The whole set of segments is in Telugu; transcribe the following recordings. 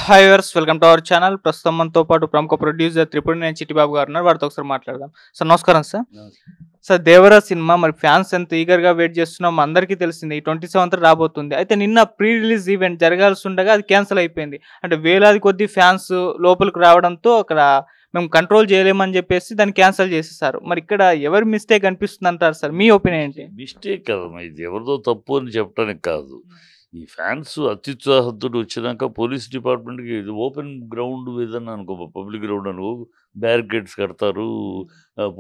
Hi viewers, welcome to our channel. ప్రస్తుతం మనతో పాటు ప్రముఖ ప్రొడ్యూసర్ త్రిపురనేని చిట్టిబాబు గారు ఉన్నారు. వారితో ఒకసారి మాట్లాడదాం. సార్ నమస్కారం సార్. సార్, దేవరా సినిమా మరి ఫ్యాన్స్ ఎంత ఈగర్గా వెయిట్ చేస్తున్నాం అందరికీ తెలిసింది. ఈ 27th రాబోతుంది. అయితే నిన్న ప్రీ రిలీజ్ ఈవెంట్ జరగాల్సి ఉండగా అది క్యాన్సిల్ అయిపోయింది. అంటే వేలాది కొద్ది ఫ్యాన్స్ లోపలికి రావడంతో అక్కడ మేము కంట్రోల్ చేయలేమని చెప్పేసి దాన్ని క్యాన్సిల్ చేసేసారు. మరి ఇక్కడ ఎవరి మిస్టేక్ అనిపిస్తుంది అంటారు సార్? మీ ఒపీనియన్ ఏంటి? మిస్టేక్ కదమ్మా, ఇది ఎవరిదో తప్పు అని చెప్పడానికి కాదు. ఈ ఫ్యాన్స్ అత్యుత్సాహంతో వచ్చినాక పోలీస్ డిపార్ట్మెంట్కి ఇది ఓపెన్ గ్రౌండ్ ఏదన్నా అనుకో, పబ్లిక్ గ్రౌండ్ అనుకో, బ్యారికేడ్స్ కడతారు,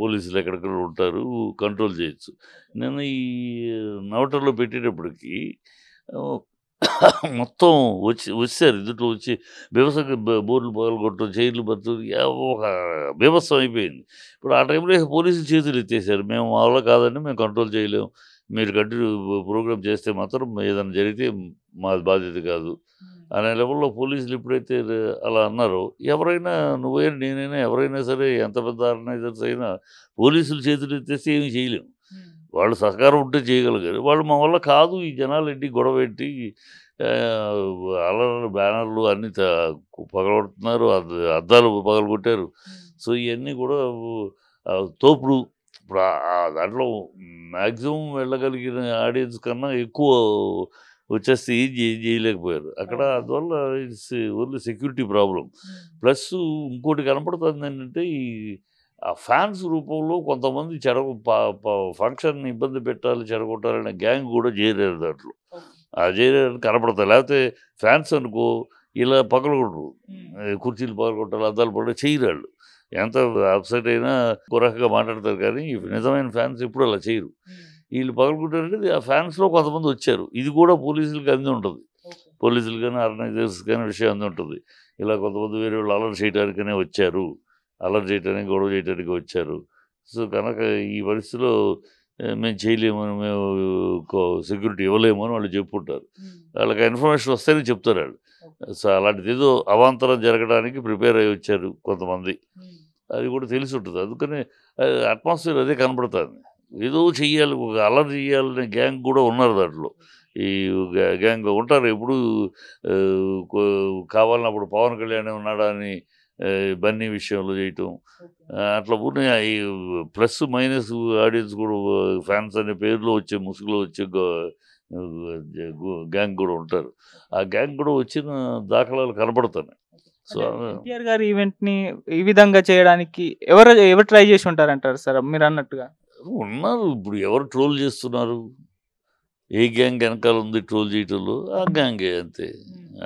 పోలీసులు ఎక్కడెక్కడ ఉంటారు, కంట్రోల్ చేయొచ్చు. నేను ఈ నవటర్లో పెట్టేటప్పటికి మొత్తం వచ్చారు, ఎదుటి వచ్చి బీభత్సంగా బోర్లు పగలగొట్టడం, చైర్లు బతులు, ఒక బీభత్సం అయిపోయింది. ఇప్పుడు ఆ టైంలో పోలీసులు చేతులు ఎత్తేసారు. మేము మా వల్ల కాదండి, మేము కంట్రోల్ చేయలేము, మీరు కంటిన్యూ ప్రోగ్రామ్ చేస్తే మాత్రం ఏదైనా జరిగితే మాది బాధ్యత కాదు అనే లెవెల్లో పోలీసులు ఎప్పుడైతే అలా అన్నారో, ఎవరైనా నువ్వైనా నేనైనా ఎవరైనా సరే, ఎంత పెద్ద ఆర్గనైజర్స్ అయినా పోలీసులు చేతులు ఎత్తేస్తే ఏమీ చేయలేము. వాళ్ళు సహకారం ఉంటే చేయగలిగారు. వాళ్ళు మా వల్ల కాదు, ఈ జనాలు ఏంటి గొడవ ఏంటి, అల్లర్లు బ్యానర్లు అన్నీ పగలగొడుతున్నారు, అద్దాలు పగలగొట్టారు. సో ఇవన్నీ కూడా తోపుడు. ఇప్పుడు దాంట్లో మ్యాక్సిమం వెళ్ళగలిగిన ఆడియన్స్ కన్నా ఎక్కువ వచ్చేస్తే ఏం చేయలేకపోయారు అక్కడ. అందువల్ల it's only security problem. Plus ఇంకోటి కనపడుతుంది ఏంటంటే, ఈ ఆ ఫ్యాన్స్ రూపంలో కొంతమంది ఫంక్షన్ ఇబ్బంది పెట్టాలి, చెడగొట్టాలనే గ్యాంగ్ కూడా చేరారు దాంట్లో. ఆ చేరారని కనపడతాయి. లేకపోతే ఫ్యాన్స్ అనుకో ఇలా పగలగొట్టరు, కుర్చీలు పగలగొట్టాలి, అద్దాలు పగల చేయరాళ్ళు. ఎంత అప్సెట్ అయినా కురకగా మాట్లాడతారు, కానీ నిజమైన ఫ్యాన్స్ ఎప్పుడు అలా చేయరు. వీళ్ళు పగలగొట్టారంటే ఆ ఫ్యాన్స్లో కొంతమంది వచ్చారు. ఇది కూడా పోలీసులకి అంది ఉంటుంది, పోలీసులు కానీ ఆర్గనైజర్స్ కానీ విషయం అంది ఉంటుంది. ఇలా కొంతమంది వేరే వాళ్ళు అలర్ట్ చేయడానికనే వచ్చారు, అలర్ట్ చేయడానికి గొడవ చేయడానికి వచ్చారు. సో కనుక ఈ పరిస్థితిలో మేము చేయలేమని, మేము సెక్యూరిటీ ఇవ్వలేము అని వాళ్ళు చెప్పుకుంటారు. వాళ్ళకి ఇన్ఫర్మేషన్ వస్తేనే చెప్తారు వాళ్ళు. సో అలాంటిది ఏదో అవాంతరం జరగడానికి ప్రిపేర్ అయ్యి వచ్చారు కొంతమంది, అది కూడా తెలిసి ఉంటుంది. అందుకని అట్మాస్ఫియర్ అదే కనపడుతుంది. ఏదో చెయ్యాలి, ఒక అలర్ట్ చేయాలనే గ్యాంగ్ కూడా ఉన్నారు దాంట్లో. ఈ గ్యాంగ్ ఉంటారు ఎప్పుడు కావాలన్నప్పుడు పవన్ కళ్యాణ్ ఉన్నాడా అని బన్నీ విషయంలో చేయటం, అట్లా ఉన్న ఈ ప్లస్ మైనస్ ఆడియన్స్ కూడా ఫ్యాన్స్ అనే పేరులో వచ్చే ముసుగులో వచ్చే గ్యాంగ్ కూడా ఉంటారు. ఆ గ్యాంగ్ కూడా వచ్చిన దాఖలాలు కనపడుతున్నాయి. సో ఎన్టీఆర్ గారి ఈవెంట్ ని ఈ విధంగా చేయడానికి ఎవరు ట్రై చేసి ఉంటారంటారు సార్ మీరు అన్నట్టుగా? ఉన్నారు. ఇప్పుడు ఎవరు ట్రోల్ చేస్తున్నారు, ఏ గ్యాంగ్ వెనకాల ఉంది ట్రోల్ చేయటంలో? ఆ గ్యాంగే అంతే.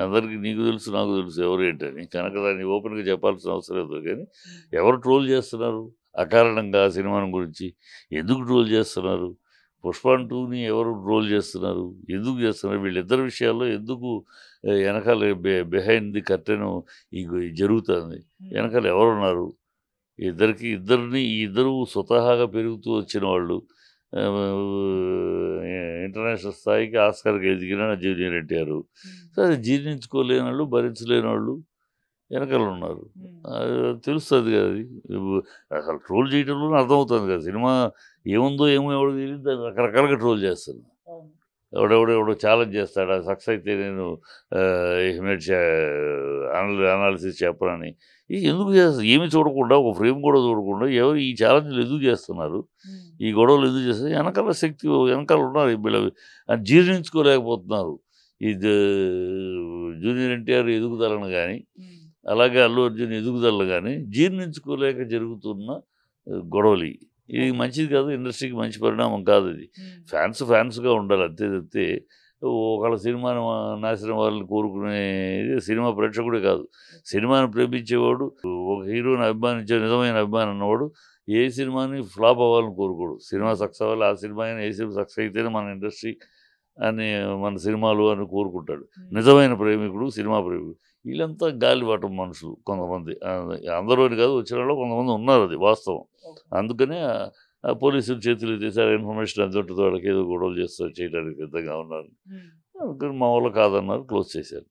అందరికీ నీకు తెలుసు, నాకు తెలుసు ఎవరు ఏంటని. కనుక దాన్ని ఓపెన్గా చెప్పాల్సిన అవసరం లేదు. కానీ ఎవరు ట్రోల్ చేస్తున్నారు అకారణంగా ఆ సినిమాని గురించి? ఎందుకు ట్రోల్ చేస్తున్నారు? పుష్ప 2ని ఎవరు ట్రోల్ చేస్తున్నారు, ఎందుకు చేస్తున్నారు? వీళ్ళిద్దరి విషయాల్లో ఎందుకు వెనకాల బిహైండ్ ది కర్టెన్ ఈ జరుగుతుంది? వెనకాల ఎవరున్నారు? ఇద్దరు స్వతహాగా పెరుగుతూ వచ్చిన వాళ్ళు, ఇంటర్నేషనల్ స్థాయికి ఆస్కార్కి ఎదిగిన జూనియర్ ఎన్టీఆర్. సో అది జీర్ణించుకోలేని వాళ్ళు, భరించలేని వాళ్ళు వెనకాల ఉన్నారు. తెలుస్తుంది కదా. అది అసలు ట్రోల్ చేయడంలోనే అర్థమవుతుంది కదా. సినిమా ఏముందో ఏమో ఎవడో తెలియదు, దాన్ని రకరకాలుగా ట్రోల్ చేస్తాను. ఎవడో ఛాలెంజ్ చేస్తాడు, అది సక్సెస్ అయితే నేను ఇమేజ్ అనాలిసిస్ చెప్పనని. ఎందుకు చేస్తారు? ఏమి చూడకుండా, ఒక ఫ్రేమ్ కూడా చూడకుండా ఎవరు ఈ ఛాలెంజ్లు ఎందుకు చేస్తున్నారు, ఈ గొడవలు ఎందుకు చేస్తారు? వెనకాల శక్తి వెనకాల ఉన్నారు. వీళ్ళు జీర్ణించుకోలేకపోతున్నారు. ఇది జూనియర్ ఎన్టీఆర్ ఎదుగుదలను కానీ, అలాగే అల్లు అర్జున్ ఎదుగుదలను కానీ జీర్ణించుకోలేక జరుగుతున్న గొడవలు. ఇది మంచిది కాదు, ఇండస్ట్రీకి మంచి పరిణామం కాదు. ఇది ఫ్యాన్స్గా ఉండాలి అంతే తప్పితే ఒకళ్ళ సినిమాని నాశనం వాళ్ళని కోరుకునేది సినిమా ప్రేక్షకుడే కాదు, సినిమాని ప్రేమించేవాడు, ఒక హీరోని అభిమానించే నిజమైన అభిమానం ఉన్నవాడు ఏ సినిమాని ఫ్లాప్ అవ్వాలని కోరుకోడు. సినిమా సక్సెస్ అవ్వాలి, ఆ సినిమా అయినా ఏ సినిమా సక్సెస్ అయితేనే మన ఇండస్ట్రీ అని, మన సినిమాలు అని కోరుకుంటాడు నిజమైన ప్రేమికుడు, సినిమా ప్రేమికుడు. వీళ్ళంతా గాలివాటం మనుషులు కొంతమంది, అందరూ అని కాదు, వచ్చిన వాళ్ళు కొంతమంది ఉన్నారు, అది వాస్తవం. అందుకనే పోలీసులు చేతులు తీసారు, ఇన్ఫర్మేషన్ అందుంటుంది, వాళ్ళకి ఏదో గొడవలు చేస్తారు, చేయడానికి సిద్ధంగా ఉన్నారు. అందుకని మా వాళ్ళు కాదన్నారు, క్లోజ్ చేశారు.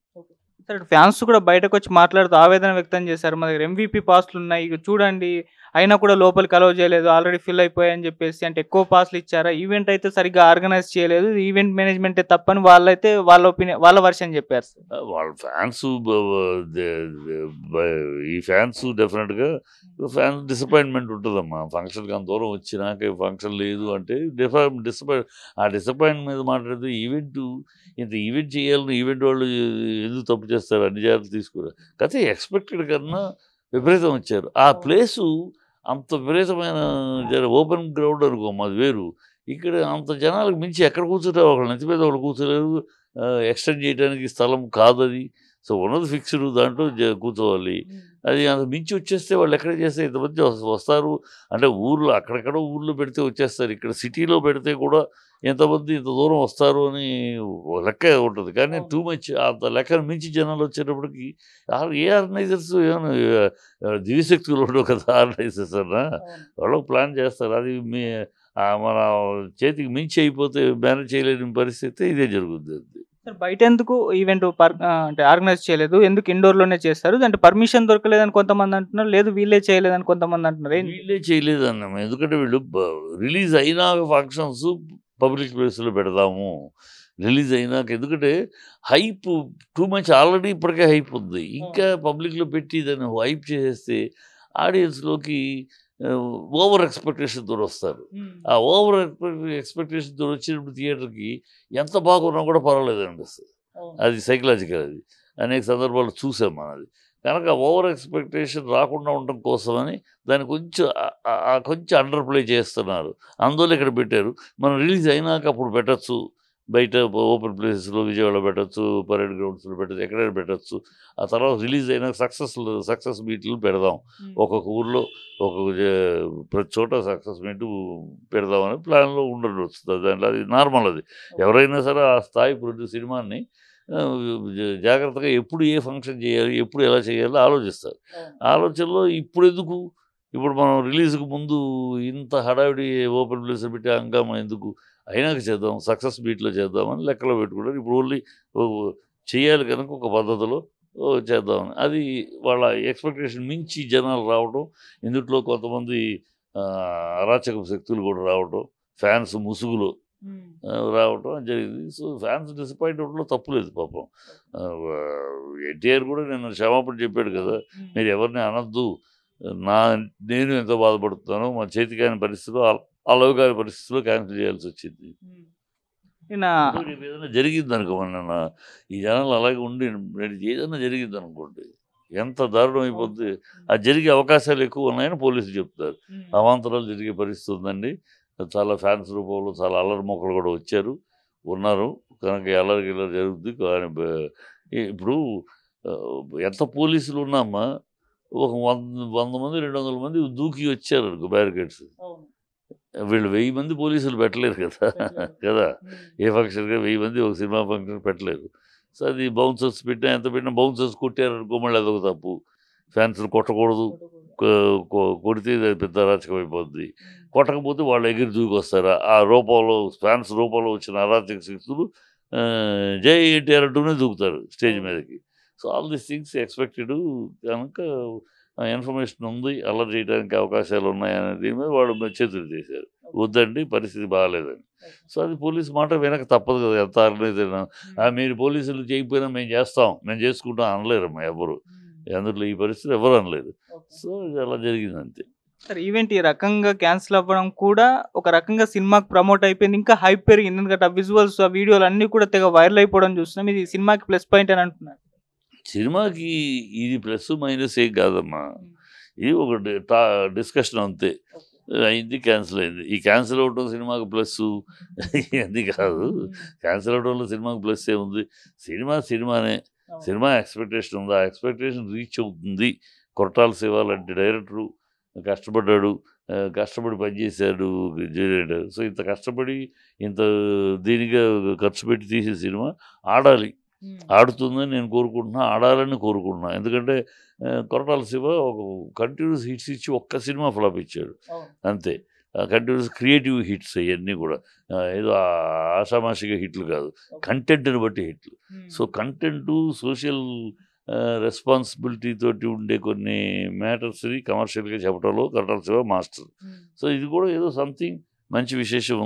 ఫ్యాన్స్ కూడా బయటకు వచ్చి మాట్లాడుతూ ఆవేదన వ్యక్తం చేశారు. మా దగ్గర MVP పాస్లు ఉన్నాయి, ఇక చూడండి అయినా కూడా లోపలికి అలౌ చేయలేదు, ఆల్రెడీ ఫిల్ అయిపోయాయని చెప్పేసి. అంటే ఎక్కువ పాస్లు ఇచ్చారా, ఈవెంట్ అయితే సరిగ్గా ఆర్గనైజ్ చేయలేదు, ఈవెంట్ మేనేజ్మెంటే తప్పని వాళ్ళైతే వాళ్ళ ఒపీనియన్, వాళ్ళ వర్షన్ చెప్పారు సార్. వాళ్ళ ఫ్యాన్స్ ఈ ఫ్యాన్స్ డెఫినెట్గా ఫ్యాన్స్ డిసప్పాయింట్మెంట్ ఉంటుందమ్మా. ఫంక్షన్కి అంత దూరం వచ్చినాక ఫంక్షన్ లేదు అంటే ఆ డిసప్పాయింట్ మీద మాట్లాడితే ఇంత ఈవెంట్ చేయాలని ఈవెంట్ వాళ్ళు ఎందుకు తప్పు చేస్తారు, అన్ని జాగ్రత్తలు తీసుకున్నారు. కాకపోతే ఎక్స్పెక్టెడ్ కన్నా విపరీతం వచ్చారు. ఆ ప్లేసు అంత విపరీతమైన ఓపెన్ గ్రౌండ్ అనుకో, మాది వేరు. ఇక్కడ అంత జనాలకు మించి ఎక్కడ కూర్చుంటే ఒకళ్ళు నెత్తి మీద ఒకళ్ళు కూర్చోలేరు. ఎక్స్టెండ్ చేయడానికి స్థలం కాదు అది. సో ఉన్నది ఫిక్స్డ్, దాంట్లో కూర్చోవాలి. అది అంత మించి వచ్చేస్తే వాళ్ళు ఎక్కడ చేస్తే ఇంతమంది వస్తారు అంటే ఊర్లో అక్కడెక్కడో ఊర్లో పెడితే వచ్చేస్తారు. ఇక్కడ సిటీలో పెడితే కూడా ఎంతమంది ఇంత దూరం వస్తారు అని లెక్క ఉంటుంది. కానీ టూ మచ్ అంత లెక్కను మించి జనాలు వచ్చేటప్పటికి ఏ ఆర్గనైజర్స్ ఏమైనా దివ్యశక్తులు ఉండవు కదా ఆర్గనైజర్స్ అన్నా. వాళ్ళు ప్లాన్ చేస్తారు. అది మన చేతికి మించి అయిపోతే మేనేజ్ చేయలేని పరిస్థితి ఇదే జరుగుతుంది. సార్ బయట ఎందుకు ఈవెంట్ అంటే ఆర్గనైజ్ చేయలేదు, ఎందుకు ఇండోర్లోనే చేస్తారు? అంటే పర్మిషన్ దొరకలేదని కొంతమంది అంటున్నారు, లేదు వీళ్ళే చేయలేదని కొంతమంది అంటున్నారు. వీళ్ళే చేయలేదన్నాము. ఎందుకంటే వీళ్ళు రిలీజ్ అయినాక ఫంక్షన్స్ పబ్లిక్ ప్లేస్లో పెడదాము, రిలీజ్ అయినాక. ఎందుకంటే హైప్ టూ మచ్ ఆల్రెడీ ఇప్పటికే హైప్ ఉంది. ఇంకా పబ్లిక్లో పెట్టి దాన్ని హైప్ చేసేస్తే ఆడియన్స్లోకి ఓవర్ ఎక్స్పెక్టేషన్తో వస్తారు. ఆ ఓవర్ ఎక్స్పెక్టేషన్తో వచ్చినప్పుడు థియేటర్కి ఎంత బాగున్నా కూడా పర్వాలేదు అనిపిస్తుంది. అది సైకలాజికల్. అది అనేక సందర్భాలు చూసాం మనది. కనుక ఓవర్ ఎక్స్పెక్టేషన్ రాకుండా ఉండడం కోసమని దాన్ని కొంచెం అండర్ ప్లే చేస్తున్నారు. అందువల్ల ఇక్కడ పెట్టారు. మనం రిలీజ్ అయినాక అప్పుడు పెట్టచ్చు, బయట ఓపెన్ ప్లేసెస్లో విజయవాడలో పెట్టచ్చు, పరేడ్ గ్రౌండ్స్లో పెట్టచ్చు, ఎక్కడైనా పెట్టచ్చు. ఆ తర్వాత రిలీజ్ అయినాక సక్సెస్ మీట్లు పెడదాం. ఒక్కొక్క ఊర్లో ప్రతి చోట సక్సెస్ మీట్ పెడదామని ప్లాన్లో ఉండవచ్చు. దాంట్లో అది నార్మల్. అది ఎవరైనా సరే ఆ స్థాయి సినిమాని జాగ్రత్తగా ఎప్పుడు ఏ ఫంక్షన్ చేయాలి, ఎప్పుడు ఎలా చేయాలో ఆలోచిస్తారు. ఆలోచనలో ఇప్పుడు మనం రిలీజ్కి ముందు ఇంత హడావిడి ఓపెన్ ప్లేస్ పెట్టి హంగామా ఎందుకు, అయినాక చేద్దాం, సక్సెస్ మీట్లో చేద్దామని లెక్కలో పెట్టుకుంటారు. ఇప్పుడు ఓన్లీ చేయాలి కనుక ఒక పద్ధతిలో చేద్దామని. అది వాళ్ళ ఎక్స్పెక్టేషన్ మించి జనాలు రావడం, ఇందుట్లో కొంతమంది అరాచక శక్తులు కూడా రావడం, ఫ్యాన్స్ ముసుగులో రావటం జరిగింది. సో ఫ్యాన్స్ డిసప్పాయింట్ అవ్వడంలో తప్పులేదు పాపం. ఎన్టీఆర్ కూడా నేను క్షమాపణ చెప్పాడు కదా, మీరు ఎవరిని అనొద్దు, నేను ఎంత బాధపడుతున్నానో, మా చేతికాని పరిస్థితిలో అలవకాని పరిస్థితిలో క్యాన్సిల్ చేయాల్సి వచ్చింది. ఏదైనా జరిగింది అనుకో, మన ఈ జనాలు అలాగే ఉండి ఏదైనా జరిగింది అనుకోండి, ఎంత దారుణం అయిపోద్ది. అది జరిగే అవకాశాలు ఎక్కువ ఉన్నాయని పోలీసులు చెప్తారు. అవాంతరాలు జరిగే పరిస్థితి ఉందండి. చాలా ఫ్యాన్స్ రూపంలో చాలా అల్లరి మొక్కలు కూడా ఉన్నారు. కనుక అల్లరి జరుగుతుంది. కానీ ఇప్పుడు ఎంత పోలీసులు ఉన్నామా, ఒక 100 మంది 200 మంది దూకి వచ్చారు అనుకో బ్యారికేడ్స్, వీళ్ళు 1000 మంది పోలీసులు పెట్టలేరు కదా. ఏ ఫంక్షన్గా 1000 మంది ఒక సినిమా ఫంక్షన్ పెట్టలేరు. సో అది బౌన్సర్స్ పెట్టినా ఎంత పెట్టినా బౌన్సర్స్ కొట్టారు అనుకో, మళ్ళీ అదొక తప్పు. ఫ్యాన్స్ని కొట్టకూడదు, కొడితే అది పెద్ద అరాచకం అయిపోద్ది. కొట్టకపోతే వాళ్ళు ఎగిరి దూకి వస్తారు. ఆ రూపంలో ఫ్యాన్స్ రూపంలో వచ్చిన అరాచక శక్తులు జై ఎన్టీఆర్ అంటూనే దూకుతారు స్టేజ్ మీదకి. So all these things expected. కనుక ఇన్ఫర్మేషన్ ఉంది, అల్లరి చేయడానికి అవకాశాలు ఉన్నాయనే దీని మీద వాళ్ళు చేతులు చేశారు. వద్దండి, పరిస్థితి బాగాలేదని. సో అది పోలీసు మాట వినక తప్పదు కదా. ఎంత ఆర్గనైజర్ మీరు పోలీసులు చేయకపోయినా మేము చేస్తాం, మేము చేసుకుంటాం అనలేరమ్మా ఎవరు. అందులో ఈ పరిస్థితి ఎవరు అనలేదు. సో ఇది అలా జరిగింది అంతే. సార్ ఈవెంట్ ఈ రకంగా క్యాన్సిల్ అవ్వడం కూడా ఒక రకంగా సినిమాకి ప్రమోట్ అయిపోయింది, ఇంకా హైప్ పెరిగింది. ఎందుకంటే ఆ విజువల్స్, ఆ వీడియోలు అన్నీ కూడా తెగ వైరల్ అయిపోవడం చూస్తున్నాం. ఇది సినిమాకి ప్లస్ పాయింట్ అని అంటున్నారు. సినిమాకి ఇది ప్లస్ మైనస్ ఏం కాదమ్మా, ఇది ఒక డిస్కషన్ అంతే. అయింది, క్యాన్సిల్ అయింది. ఈ క్యాన్సిల్ అవడం సినిమాకి ప్లస్ అది కాదు. క్యాన్సిల్ అవడంలో సినిమాకి ప్లస్ ఏముంది? సినిమానే. సినిమా ఎక్స్పెక్టేషన్ ఉంది, ఆ ఎక్స్పెక్టేషన్ రీచ్ అవుతుంది. కొరటాల శివ లాంటి డైరెక్టరు కష్టపడ్డాడు, కష్టపడి పనిచేశాడు. సో ఇంత కష్టపడి ఇంత దీనిగా ఖర్చు పెట్టి తీసే సినిమా ఆడాలి, ఆడుతుందని నేను కోరుకుంటున్నా, ఆడాలని కోరుకుంటున్నా. ఎందుకంటే కొరటాల శివ ఒక కంటిన్యూస్ హిట్స్ ఇచ్చి ఒక్క సినిమా ఫ్లాప్ ఇచ్చాడు అంతే. కంటిన్యూస్ క్రియేటివ్ హిట్స్ ఇవన్నీ కూడా ఏదో ఆషామాషిగా హిట్లు కాదు, కంటెంట్ని బట్టి హిట్లు. సో కంటెంటు, సోషల్ రెస్పాన్సిబిలిటీ తోటి ఉండే కొన్ని మ్యాటర్స్ని కమర్షియల్గా చెప్పడంలో కొరటాల శివ మాస్టర్. సో ఇది కూడా ఏదో సంథింగ్ మంచి విషయం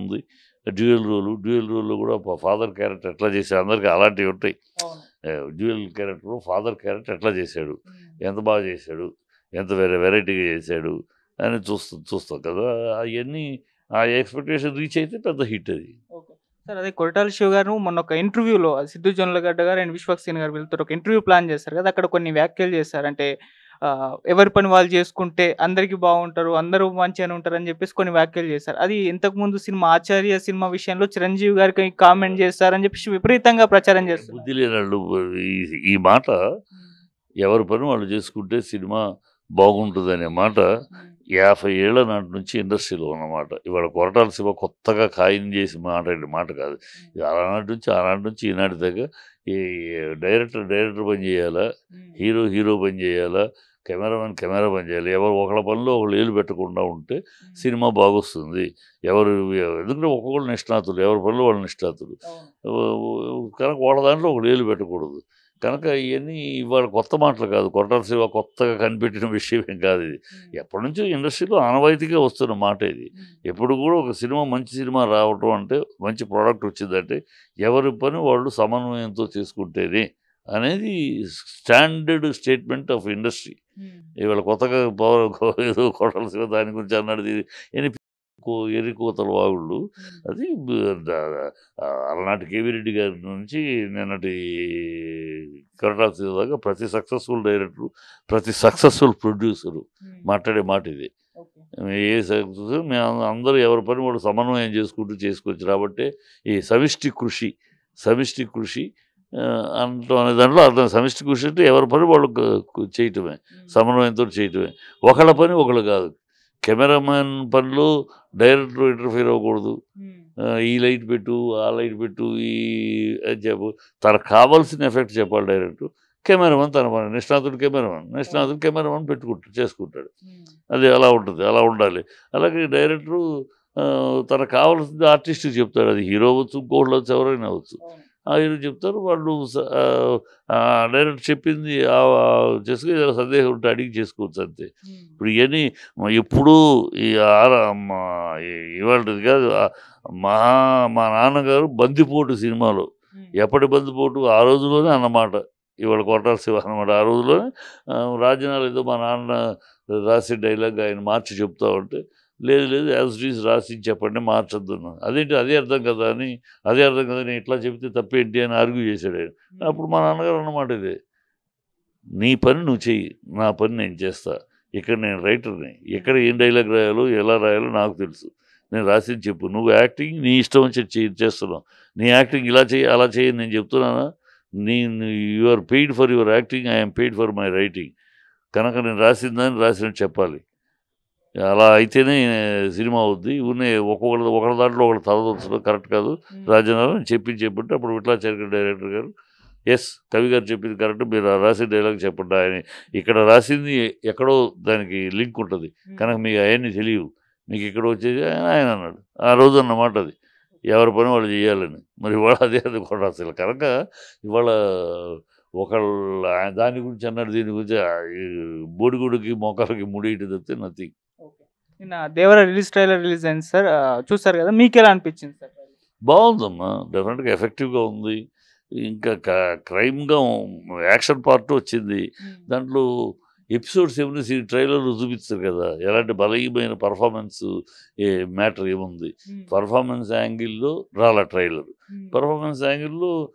ఉంది. డ్యూయల్ రోల్లో కూడా ఫాదర్ క్యారెక్టర్ ఎట్లా చేశాడు, అందరికీ అలాంటివి ఉంటాయి. డ్యూయల్ క్యారెక్టర్ ఫాదర్ క్యారెక్టర్ ఎట్లా చేశాడు, ఎంత బాగా చేశాడు, ఎంత వెరైటీగా చేశాడు అని చూస్తాం కదా. అవన్నీ ఆ ఎక్స్పెక్టేషన్ రీచ్ అయితే పెద్ద హిట్ అది. సార్ అదే కొరటాల శివ గారు మొన్న ఒక ఇంటర్వ్యూలో సిద్ధు జొన్నలగడ్డ గారు అండ్ విశ్వక్సేన్ గారు వీళ్ళతో ఒక ఇంటర్వ్యూ ప్లాన్ చేశారు కదా, అక్కడ కొన్ని వ్యాఖ్యలు చేశారు. అంటే ఎవరి పని వాళ్ళు చేసుకుంటే అందరికీ బాగుంటారు, అందరూ మంచిగానే ఉంటారు అని చెప్పేసి కొన్ని వ్యాఖ్యలు చేశారు. అది ఇంతకుముందు సినిమా ఆచార్య సినిమా విషయంలో చిరంజీవి గారికి కామెంట్ చేస్తారని చెప్పేసి విపరీతంగా ప్రచారం చేస్తారు. బుద్ధి లేనాళ్ళు ఈ మాట ఎవరి పని వాళ్ళు చేసుకుంటే సినిమా బాగుంటుంది అనే మాట 50 ఏళ్ల నాటి నుంచి ఇండస్ట్రీలో ఉన్నమాట. ఇవాళ కొరటాల శివ కొత్తగా ఖాయం చేసి మాట్లాడే మాట కాదు. ఆనాటి నుంచి ఈనాటి దాకా ఈ డైరెక్టర్ పని చేయాలా, హీరో పని చేయాలా, కెమెరా పని చేయాలి. ఎవరు ఒకళ్ళ పనిలో ఒకళ్ళు ఏలు పెట్టకుండా ఉంటే సినిమా బాగొస్తుంది. ఎందుకంటే ఒక్కొక్కళ్ళు నిష్ణాతులు, ఎవరి పనిలో వాళ్ళు నిష్ణాతులు కనుక వాళ్ళ దాంట్లో ఒకళ్ళు ఏలు పెట్టకూడదు. కనుక ఇవన్నీ ఇవాళ కొత్త మాటలు కాదు, కొరటాల శివ కొత్తగా కనిపెట్టిన విషయం ఏం కాదు. ఇది ఎప్పటి నుంచో ఇండస్ట్రీలో ఆనవాయితీగా వస్తున్న మాట ఇది. ఎప్పుడు కూడా ఒక మంచి సినిమా రావటం అంటే, మంచి ప్రోడక్ట్ వచ్చిందంటే ఎవరి పని వాళ్ళు సమన్వయంతో చేసుకుంటేనే అనేది స్టాండర్డ్ స్టేట్మెంట్ ఆఫ్ ఇండస్ట్రీ. ఇవాళ కొత్తగా ఏదో కొరటాల శివ దాని గురించి అన్నాడు, ఎరికోతల వాగుళ్ళు. అది అలనాటి కేవీ రెడ్డి గారి నుంచి నిన్నటి కొరటాల శివ దాకా ప్రతి సక్సెస్ఫుల్ డైరెక్టరు, ప్రతి సక్సెస్ఫుల్ ప్రొడ్యూసరు మాట్లాడే మాట ఇది. ఏ సక్సెస్ మేము అందరూ ఎవరి పని వాళ్ళు సమన్వయం చేసుకోవచ్చు. కాబట్టి ఈ సమిష్టి కృషి అంటాం అనే దాంట్లో అర్థం. సమిష్టి కృషి అంటే ఎవరి పని వాళ్ళు చేయటమే, సమన్వయంతో చేయటమే. ఒకళ్ళ పని ఒకళ్ళు కాదు. కెమెరామ్యాన్ పనిలో డైరెక్టర్ ఇంటర్ఫీర్ అవ్వకూడదు. ఈ లైట్ పెట్టు, ఆ లైట్ పెట్టు, అని చెప్పు. తనకు కావాల్సిన ఎఫెక్ట్ చెప్పాలి డైరెక్టర్. కెమెరామన్ తన పని, నిష్ణాతుడు కెమెరామన్ చేసుకుంటాడు. అది అలా ఉంటుంది, అలా ఉండాలి. అలాగే డైరెక్టరు తనకు కావాల్సింది ఆర్టిస్ట్కి చెప్తాడు. అది హీరో అవ్వచ్చు, ఇంకోళ్ళు అవ్వచ్చు, ఎవరైనా అవ్వచ్చు. ఆ హీరో చెప్తారు, వాళ్ళు డైరెక్ట్ చెప్పింది చేసుకుని ఏదైనా సందేహం ఉంటే అడిగి చేసుకోవచ్చు అంతే. ఇప్పుడు ఇవన్నీ ఎప్పుడూ ఇవాళది కాదు. మా నాన్నగారు బందిపోటు సినిమాలో, ఎప్పటి బందిపోటు ఆ రోజులోనే అన్నమాట. ఇవాళ కొరటాల శివ అన్నమాట. ఆ రోజులోనే రాజనాలు ఏదో మా నాన్న రాసే డైలాగ్ ఆయన మార్చి చెప్తా ఉంటే, లేదు యాజ్ ఇట్ ఈజ్ రాసి చెప్పండి, మార్చొద్దు. అదేంటి అదే అర్థం కదా నేను ఇట్లా చెప్తే తప్పేంటి అని ఆర్గ్యూ చేశాడు ఆయన. అప్పుడు మా నాన్నగారు అన్నమాట ఇదే, నీ పని నువ్వు చెయ్యి, నా పని నేను చేస్తా. ఇక్కడ నేను రైటర్ని, ఎక్కడ ఏం డైలాగ్ రాయాలో ఎలా రాయాలో నాకు తెలుసు, నేను రాసింది చెప్పు. నువ్వు యాక్టింగ్ నీ ఇష్టం వచ్చి చేస్తున్నావు. నీ యాక్టింగ్ ఇలా చేయి అలా చేయి నేను చెప్తున్నానా? You are paid for your acting, I'm paid for my writing. కనుక నేను రాసిందని రాసినట్టు చెప్పాలి. అలా అయితేనే సినిమా అవుద్ది. ఒకళ్ళ దాంట్లో ఒకళ్ళు తలదొచ్చడం కరెక్ట్ కాదు. రాజనాలు చెప్పింటే అప్పుడు విఠలాచార్య డైరెక్టర్ గారు, ఎస్ కవి గారు చెప్పింది కరెక్ట్, మీరు రాసిన డైలాగ్ చెప్పండి. ఆయన ఇక్కడ రాసింది ఎక్కడో దానికి లింక్ ఉంటుంది కనుక మీకు అవన్నీ తెలియవు, మీకు ఇక్కడ వచ్చేది ఆయన అన్నాడు. ఆ రోజు అన్నమాట అది, ఎవరి పని వాళ్ళు చేయాలని. మరి ఇవాళ అదే కూడా అసలు కనుక ఇవాళ ఒకళ్ళు దాని గురించి అన్నాడు, దీని గురించి బోడిగుడికి మోకాలకి ముడియటం తప్పితే నథింగ్. నిన్న దేవర ట్రైలర్ రిలీజ్ అయింది సార్, చూసారు కదా, మీకు ఎలా అనిపించింది సార్? బాగుందమ్మా, డెఫినెట్గా ఎఫెక్టివ్గా ఉంది. ఇంకా క్రైమ్గా యాక్షన్ పార్ట్ వచ్చింది. దాంట్లో ఎపిసోడ్స్ ఏముంది ట్రైలర్లు చూపిస్తారు కదా, ఎలాంటి బలహీనమైన పర్ఫార్మెన్స్ మ్యాటర్ ఏముంది. పర్ఫార్మెన్స్ యాంగిల్లో రాలా ట్రైలర్. పర్ఫార్మెన్స్ యాంగిల్లో